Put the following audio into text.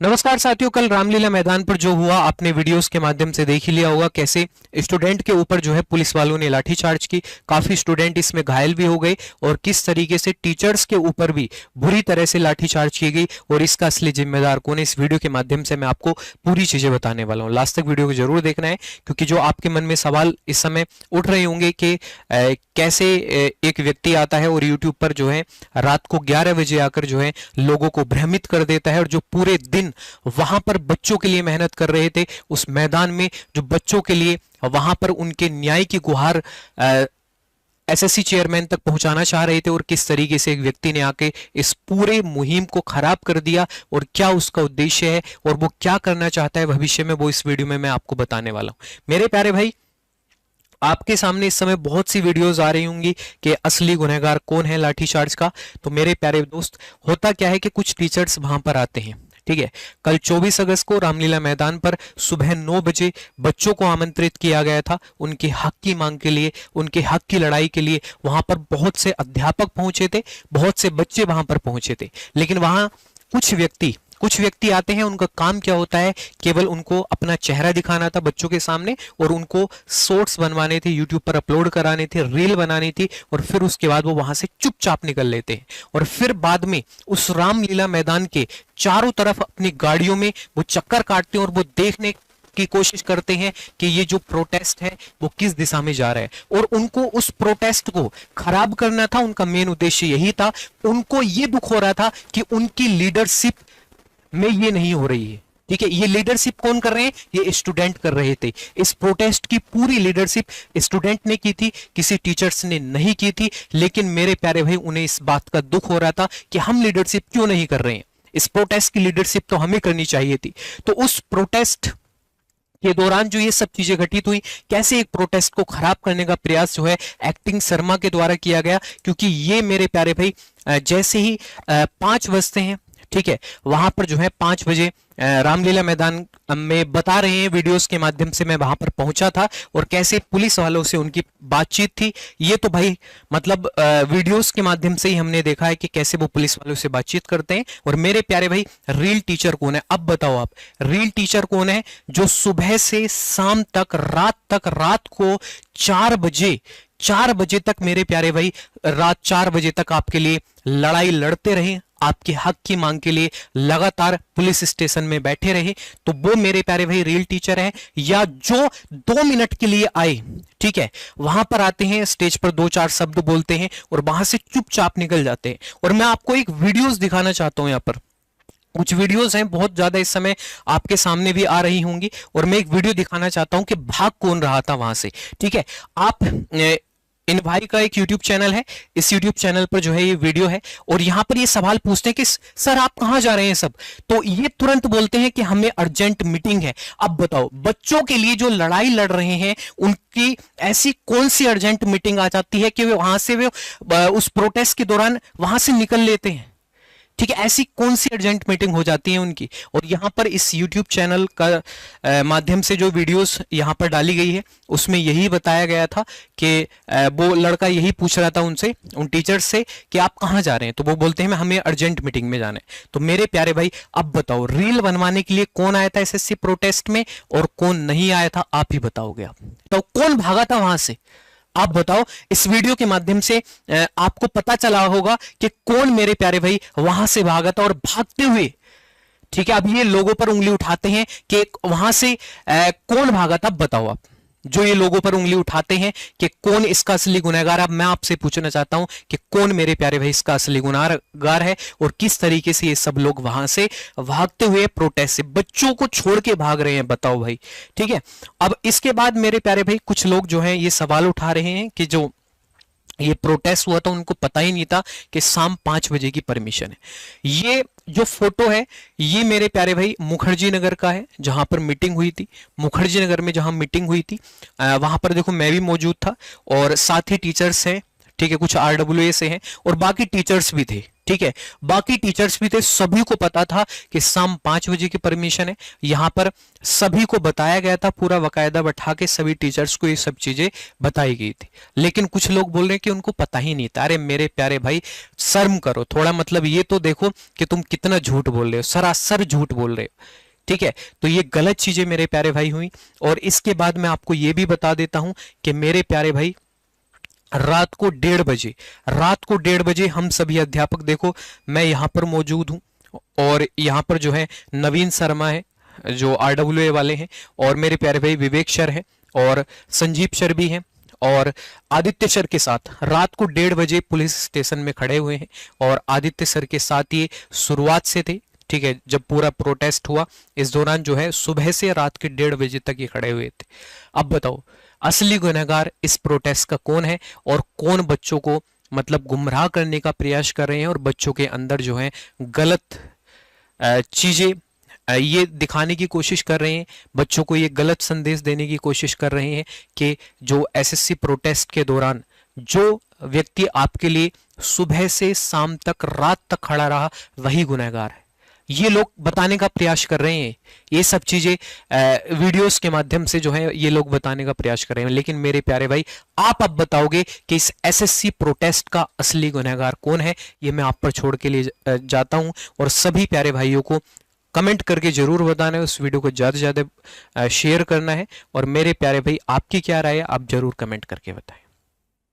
नमस्कार साथियों, कल रामलीला मैदान पर जो हुआ आपने वीडियोस के माध्यम से देख ही लिया होगा। कैसे स्टूडेंट के ऊपर जो है पुलिस वालों ने लाठीचार्ज की, काफी स्टूडेंट इसमें घायल भी हो गए और किस तरीके से टीचर्स के ऊपर भी बुरी तरह से लाठीचार्ज की गई और इसका असली जिम्मेदार कौन है, इस वीडियो के माध्यम से मैं आपको पूरी चीजें बताने वाला हूँ। लास्ट तक वीडियो को जरूर देखना है, क्योंकि जो आपके मन में सवाल इस समय उठ रहे होंगे कि कैसे एक व्यक्ति आता है और यूट्यूब पर जो है रात को 11 बजे आकर जो है लोगों को भ्रमित कर देता है, और जो पूरे दिन वहां पर बच्चों के लिए मेहनत कर रहे थे, उस मैदान में जो बच्चों के लिए वहां पर उनके न्याय की गुहार एसएससी चेयरमैन तक पहुंचाना चाह रहे थे, और किस तरीके से एक व्यक्ति ने आके इस पूरे मुहिम को खराब कर दिया और क्या उसका उद्देश्य है और वो क्या करना चाहता है भविष्य में, वो इस वीडियो में मैं आपको बताने वाला हूं। मेरे प्यारे भाई, आपके सामने इस समय बहुत सी वीडियोस आ रही होंगी कि असली गुनहगार कौन है लाठीचार्ज का। तो मेरे प्यारे दोस्त, होता क्या है कि कुछ टीचर्स वहां पर आते हैं, ठीक है। कल 24 अगस्त को रामलीला मैदान पर सुबह 9 बजे बच्चों को आमंत्रित किया गया था उनके हक की मांग के लिए, उनके हक की लड़ाई के लिए। वहां पर बहुत से अध्यापक पहुंचे थे, बहुत से बच्चे वहां पर पहुंचे थे, लेकिन वहां कुछ व्यक्ति आते हैं, उनका काम क्या होता है, केवल उनको अपना चेहरा दिखाना था बच्चों के सामने, और उनको शॉर्ट्स बनवाने थे, यूट्यूब पर अपलोड कराने थे, रील बनानी थी, और फिर उसके बाद वो वहां से चुपचाप निकल लेते हैं। और फिर बाद में उस रामलीला मैदान के चारों तरफ अपनी गाड़ियों में वो चक्कर काटते हैं और वो देखने की कोशिश करते हैं कि ये जो प्रोटेस्ट है वो किस दिशा में जा रहा है, और उनको उस प्रोटेस्ट को खराब करना था। उनका मेन उद्देश्य यही था। उनको ये दुख हो रहा था कि उनकी लीडरशिप में ये नहीं हो रही है, ठीक है। ये लीडरशिप कौन कर रहे हैं? ये स्टूडेंट कर रहे थे। इस प्रोटेस्ट की पूरी लीडरशिप स्टूडेंट ने की थी, किसी टीचर्स ने नहीं की थी। लेकिन मेरे प्यारे भाई, उन्हें इस बात का दुख हो रहा था कि हम लीडरशिप क्यों नहीं कर रहे हैं, इस प्रोटेस्ट की लीडरशिप तो हमें करनी चाहिए थी। तो उस प्रोटेस्ट के दौरान जो ये सब चीजें घटित हुई, कैसे एक प्रोटेस्ट को खराब करने का प्रयास जो है एक्टिंग शर्मा के द्वारा किया गया। क्योंकि ये मेरे प्यारे भाई, जैसे ही 5 बजते हैं, ठीक है, वहां पर जो है 5 बजे रामलीला मैदान में बता रहे हैं, वीडियोस के माध्यम से मैं वहां पर पहुंचा था और कैसे पुलिस वालों से उनकी बातचीत थी। ये तो भाई मतलब वीडियोस के माध्यम से ही हमने देखा है कि कैसे वो पुलिस वालों से बातचीत करते हैं। और मेरे प्यारे भाई, रियल टीचर कौन है? अब बताओ आप, रियल टीचर कौन है जो सुबह से शाम तक, रात को 4 बजे तक, मेरे प्यारे भाई, रात 4 बजे तक आपके लिए लड़ाई लड़ते रहे, आपके हक की मांग के लिए लगातार पुलिस स्टेशन में बैठे रहे। तो वो मेरे प्यारे भाई रियल टीचर है, या जो 2 मिनट के लिए आए, ठीक है, वहां पर आते हैं, स्टेज पर 2-4 शब्द बोलते हैं और वहां से चुपचाप निकल जाते हैं। और मैं आपको एक वीडियोस दिखाना चाहता हूं। यहाँ पर कुछ वीडियोस हैं, बहुत ज्यादा इस समय आपके सामने भी आ रही होंगी, और मैं एक वीडियो दिखाना चाहता हूं कि भाग कौन रहा था वहां से, ठीक है। आप इन भाई का एक YouTube चैनल है, इस YouTube चैनल पर जो है ये वीडियो है, और यहां पर ये सवाल पूछते हैं कि सर आप कहां जा रहे हैं सब, तो ये तुरंत बोलते हैं कि हमें अर्जेंट मीटिंग है। अब बताओ, बच्चों के लिए जो लड़ाई लड़ रहे हैं, उनकी ऐसी कौन सी अर्जेंट मीटिंग आ जाती है कि वे वहां से उस प्रोटेस्ट के दौरान वहां से निकल लेते हैं, ठीक है। ऐसी कौन सी अर्जेंट मीटिंग हो जाती है उनकी। और यहां पर इस YouTube चैनल का माध्यम से जो वीडियोस यहां पर डाली गई है, उसमें यही बताया गया था कि वो लड़का यही पूछ रहा था उनसे, उन टीचर्स से, कि आप कहां जा रहे हैं। तो वो बोलते हैं हमें अर्जेंट मीटिंग में जाना है। तो मेरे प्यारे भाई, अब बताओ, रील बनवाने के लिए कौन आया था एसएससी प्रोटेस्ट में और कौन नहीं आया था? आप ही बताओगे। आप तो कौन भागा था वहां से? आप बताओ। इस वीडियो के माध्यम से आपको पता चला होगा कि कौन मेरे प्यारे भाई वहां से भागा था। और भागते हुए, ठीक है, अब ये लोगों पर उंगली उठाते हैं कि वहां से कौन भागा था। बताओ आप, जो ये लोगों पर उंगली उठाते हैं कि कौन इसका असली गुनहगार। अब मैं आपसे पूछना चाहता हूं कि कौन मेरे प्यारे भाई इसका असली गुनहगार है, और किस तरीके से ये सब लोग वहां से भागते हुए प्रोटेस्ट से बच्चों को छोड़ के भाग रहे हैं, बताओ भाई, ठीक है। अब इसके बाद मेरे प्यारे भाई, कुछ लोग जो हैं ये सवाल उठा रहे हैं कि जो ये प्रोटेस्ट हुआ था उनको पता ही नहीं था कि शाम 5 बजे की परमिशन है। ये जो फोटो है, ये मेरे प्यारे भाई मुखर्जी नगर का है, जहां पर मीटिंग हुई थी। मुखर्जी नगर में जहां मीटिंग हुई थी, वहां पर देखो मैं भी मौजूद था, और साथ ही टीचर्स हैं, ठीक है, कुछ RWA से हैं और बाकी टीचर्स भी थे, ठीक है। बाकी टीचर्स भी थे, सभी को पता था कि शाम 5 बजे की परमिशन है। यहां पर सभी को बताया गया था, पूरा बकायदा बैठा के सभी टीचर्स को ये सब चीजें बताई गई थी। लेकिन कुछ लोग बोल रहे हैं कि उनको पता ही नहीं था। अरे मेरे प्यारे भाई, शर्म करो थोड़ा, मतलब ये तो देखो कि तुम कितना झूठ बोल रहे हो, सरासर झूठ बोल रहे हो। ठीक है, तो ये गलत चीजें मेरे प्यारे भाई हुई। और इसके बाद मैं आपको ये भी बता देता हूं कि मेरे प्यारे भाई, रात को 1:30 बजे हम सभी अध्यापक, देखो मैं यहां पर मौजूद हूं और यहां पर जो है नवीन शर्मा है जो RWA वाले हैं, और मेरे प्यारे भाई विवेक सर है और संजीव सर भी हैं और आदित्य सर के साथ रात को 1:30 बजे पुलिस स्टेशन में खड़े हुए हैं। और आदित्य सर के साथ ये शुरुआत से थे, ठीक है, जब पूरा प्रोटेस्ट हुआ इस दौरान जो है सुबह से रात के 1:30 बजे तक ये खड़े हुए थे। अब बताओ असली गुनहगार इस प्रोटेस्ट का कौन है और कौन बच्चों को मतलब गुमराह करने का प्रयास कर रहे हैं और बच्चों के अंदर जो है गलत चीजें ये दिखाने की कोशिश कर रहे हैं, बच्चों को ये गलत संदेश देने की कोशिश कर रहे हैं कि जो SSC प्रोटेस्ट के दौरान जो व्यक्ति आपके लिए सुबह से शाम तक रात तक खड़ा रहा वही गुनहगार है। ये लोग बताने का प्रयास कर रहे हैं, ये सब चीजें वीडियोस के माध्यम से जो है ये लोग बताने का प्रयास कर रहे हैं। लेकिन मेरे प्यारे भाई, आप अब बताओगे कि इस SSC प्रोटेस्ट का असली गुनहगार कौन है? ये मैं आप पर छोड़ के लिए जाता हूं और सभी प्यारे भाइयों को कमेंट करके जरूर बताना है, उस वीडियो को ज्यादा से ज्यादा शेयर करना है। और मेरे प्यारे भाई, आपकी क्या राय है आप जरूर कमेंट करके बताएं।